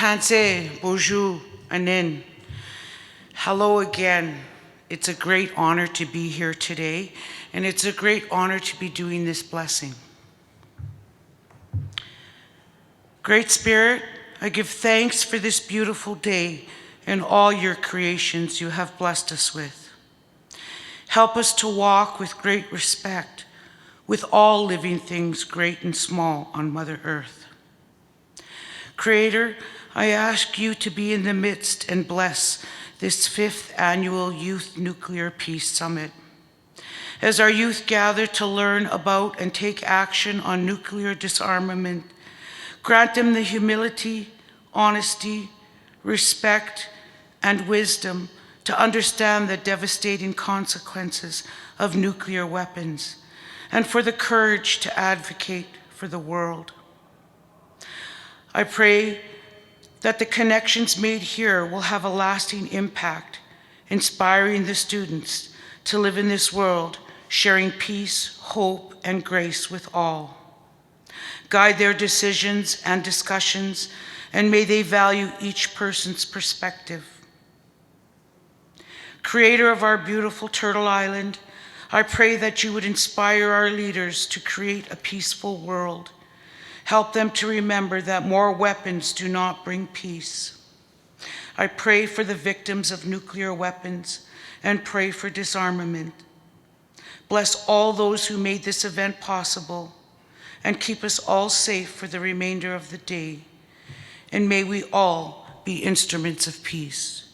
Tanse, bonjour, anin. Hello again. It's a great honor to be here today, and it's a great honor to be doing this blessing. Great Spirit, I give thanks for this beautiful day and all your creations you have blessed us with. Help us to walk with great respect with all living things, great and small, on Mother Earth. Creator, I ask you to be in the midst and bless this 5th annual Youth Nuclear Peace Summit. As our youth gather to learn about and take action on nuclear disarmament, grant them the humility, honesty, respect, and wisdom to understand the devastating consequences of nuclear weapons, and for the courage to advocate for the world. I pray that the connections made here will have a lasting impact, inspiring the students to live in this world, sharing peace, hope, and grace with all. Guide their decisions and discussions, and may they value each person's perspective. Creator of our beautiful Turtle Island, I pray that you would inspire our leaders to create a peaceful world. Help them to remember that more weapons do not bring peace. I pray for the victims of nuclear weapons and pray for disarmament. Bless all those who made this event possible and keep us all safe for the remainder of the day. And may we all be instruments of peace.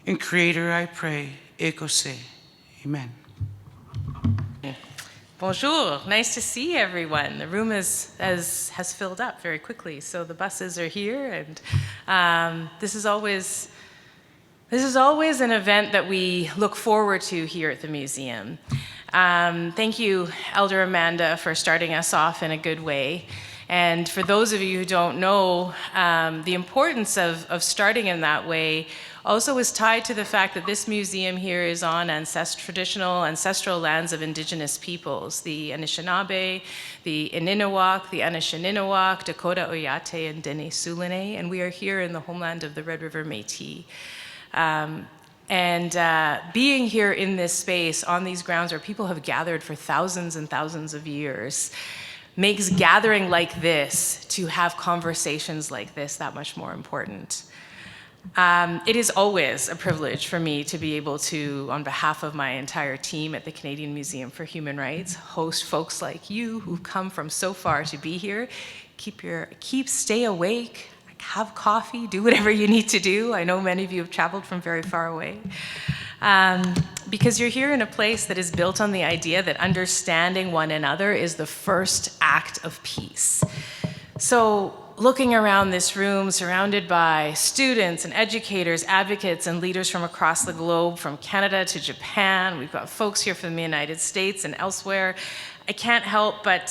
In Creator I pray, Ekose. Amen. Bonjour, nice to see everyone. The room has filled up very quickly, so the buses are here, and this is always an event that we look forward to here at the museum. Thank you, Elder Amanda, for starting us off in a good way. And for those of you who don't know, the importance of starting in that way also is tied to the fact that this museum here is on traditional ancestral lands of indigenous peoples, the Anishinaabe, the Inninewak, the Anishinaabe, Dakota Oyate, and Dene Sulene, and we are here in the homeland of the Red River Métis. Being here in this space, on these grounds where people have gathered for thousands and thousands of years, makes gathering like this, to have conversations like this, that much more important. It is always a privilege for me to be able to, on behalf of my entire team at the Canadian Museum for Human Rights, host folks like you who've come from so far to be here. Stay awake, have coffee, do whatever you need to do. I know many of you have traveled from very far away. Because you're here in a place that is built on the idea that understanding one another is the first act of peace. So, looking around this room, surrounded by students and educators, advocates, and leaders from across the globe, from Canada to Japan, we've got folks here from the United States and elsewhere, I can't help but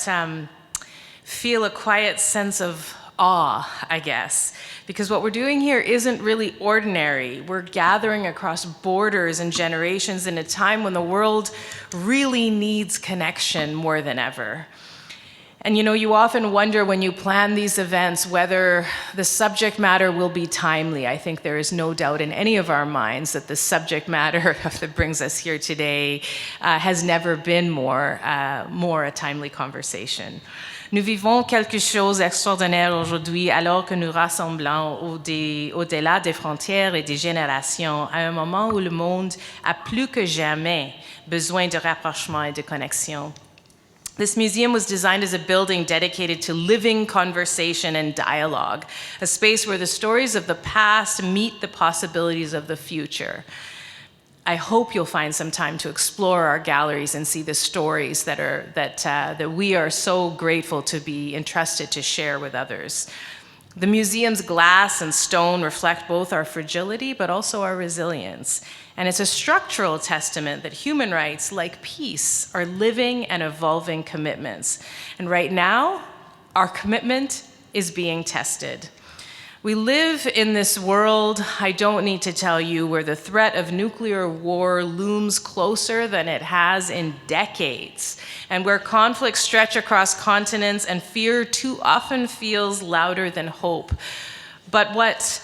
feel a quiet sense of awe, I guess, because what we're doing here isn't really ordinary. We're gathering across borders and generations in a time when the world really needs connection more than ever. And you often wonder when you plan these events whether the subject matter will be timely. I think there is no doubt in any of our minds that the subject matter that brings us here today has never been more a timely conversation. Nous vivons quelque chose d'extraordinaire aujourd'hui alors que nous rassemblons au-delà des frontières et des générations à un moment où le monde a plus que jamais besoin de rapprochement et de connexion. This museum was designed as a building dedicated to living conversation and dialogue, a space where the stories of the past meet the possibilities of the future. I hope you'll find some time to explore our galleries and see the stories that we are so grateful to be entrusted to share with others. The museum's glass and stone reflect both our fragility but also our resilience. And it's a structural testament that human rights, like peace, are living and evolving commitments. And right now, our commitment is being tested. We live in this world, I don't need to tell you, where the threat of nuclear war looms closer than it has in decades, and where conflicts stretch across continents and fear too often feels louder than hope. But what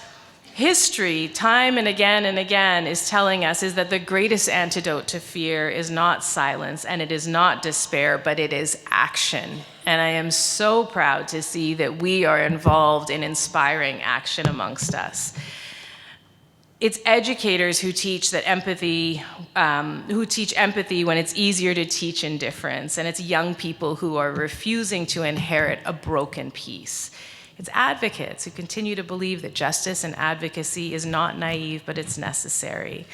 History, time and again, is telling us is that the greatest antidote to fear is not silence and it is not despair, but it is action. And I am so proud to see that we are involved in inspiring action amongst us. It's educators who teach that empathy, when it's easier to teach indifference, and it's young people who are refusing to inherit a broken peace. It's advocates who continue to believe that justice and advocacy is not naive, but it's necessary.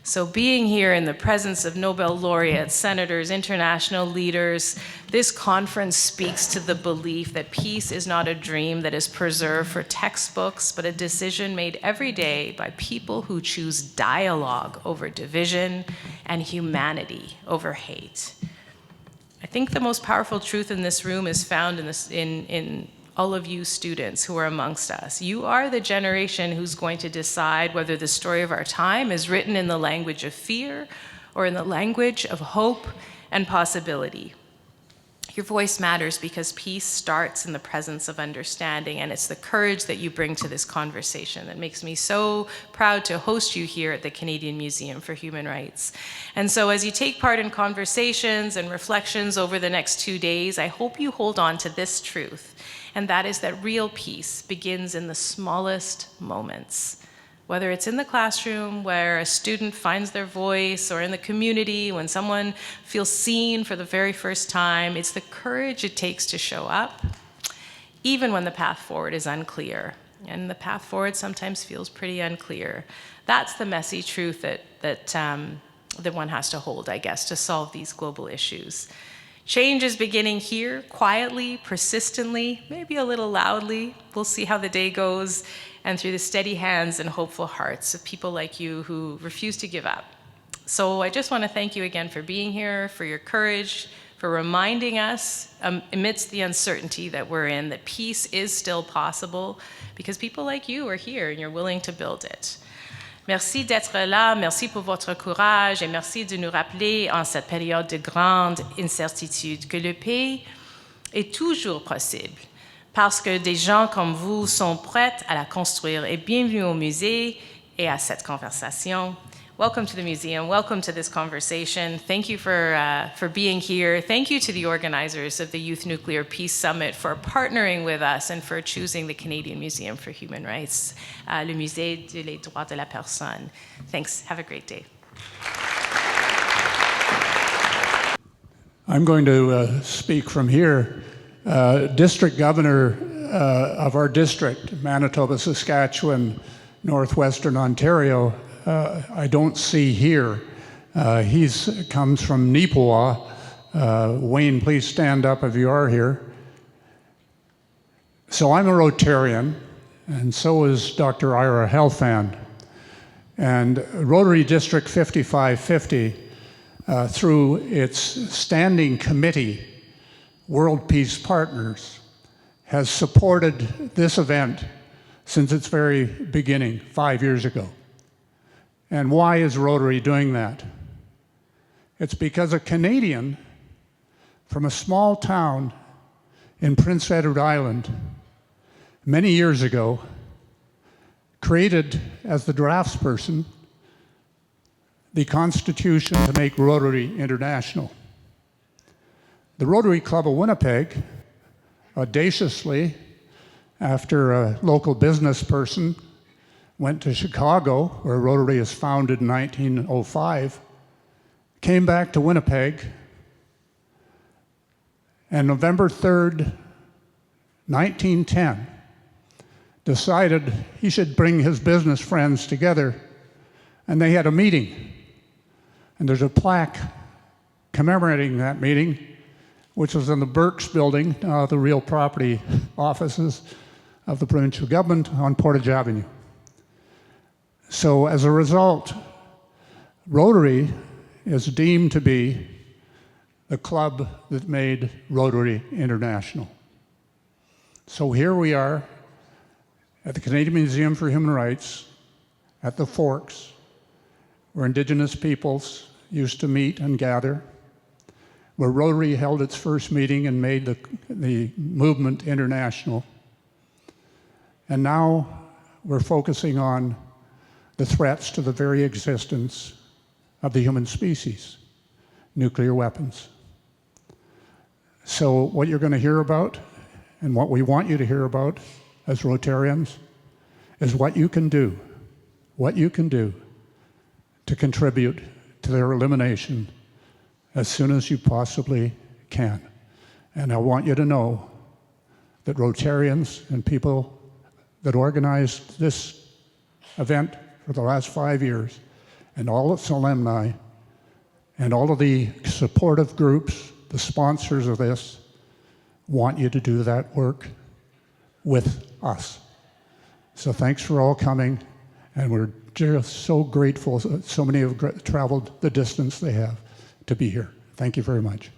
So being here in the presence of Nobel laureates, senators, international leaders, this conference speaks to the belief that peace is not a dream that is preserved for textbooks, but a decision made every day by people who choose dialogue over division and humanity over hate. I think the most powerful truth in this room is found in all of you students who are amongst us. You are the generation who's going to decide whether the story of our time is written in the language of fear or in the language of hope and possibility. Your voice matters because peace starts in the presence of understanding, and it's the courage that you bring to this conversation that makes me so proud to host you here at the Canadian Museum for Human Rights. And so as you take part in conversations and reflections over the next 2 days, I hope you hold on to this truth, and that is that real peace begins in the smallest moments. Whether it's in the classroom where a student finds their voice, or in the community when someone feels seen for the very first time, it's the courage it takes to show up, even when the path forward is unclear. And the path forward sometimes feels pretty unclear. That's the messy truth that one has to hold, I guess, to solve these global issues. Change is beginning here, quietly, persistently, maybe a little loudly. We'll see how the day goes, and through the steady hands and hopeful hearts of people like you who refuse to give up. So I just want to thank you again for being here, for your courage, for reminding us, amidst the uncertainty that we're in, that peace is still possible because people like you are here and you're willing to build it. Merci d'être là, merci pour votre courage et merci de nous rappeler en cette période de grande incertitude que le paix est toujours possible parce que des gens comme vous sont prêts à la construire. Et bienvenue au musée et à cette conversation. Welcome to the museum. Welcome to this conversation. Thank you for being here. Thank you to the organizers of the Youth Nuclear Peace Summit for partnering with us and for choosing the Canadian Museum for Human Rights, le Musée des droits de la personne. Thanks. Have a great day. I'm going to speak from here. District Governor of our district, Manitoba, Saskatchewan, Northwestern Ontario, I don't see here. He comes from Neepawa. Wayne, please stand up if you are here. So I'm a Rotarian, and so is Dr. Ira Helfand. And Rotary District 5550, through its standing committee, World Peace Partners, has supported this event since its very beginning 5 years ago. And why is Rotary doing that? It's because a Canadian from a small town in Prince Edward Island many years ago created, as the draftsperson, the Constitution to make Rotary international. The Rotary Club of Winnipeg, audaciously, after a local business person went to Chicago, where Rotary is founded in 1905, came back to Winnipeg, and November 3rd, 1910, decided he should bring his business friends together, and they had a meeting. And there's a plaque commemorating that meeting, which was in the Burke's building, the real property offices of the provincial government on Portage Avenue. So as a result, Rotary is deemed to be the club that made Rotary international. So here we are at the Canadian Museum for Human Rights at the Forks, where Indigenous peoples used to meet and gather, where Rotary held its first meeting and made the movement international. And now we're focusing on the threats to the very existence of the human species, nuclear weapons. So what you're going to hear about, and what we want you to hear about as Rotarians, is what you can do to contribute to their elimination as soon as you possibly can. And I want you to know that Rotarians and people that organized this event for the last 5 years, and all its alumni, and all of the supportive groups, the sponsors of this, want you to do that work with us. So thanks for all coming, and we're just so grateful that so many have traveled the distance they have to be here. Thank you very much.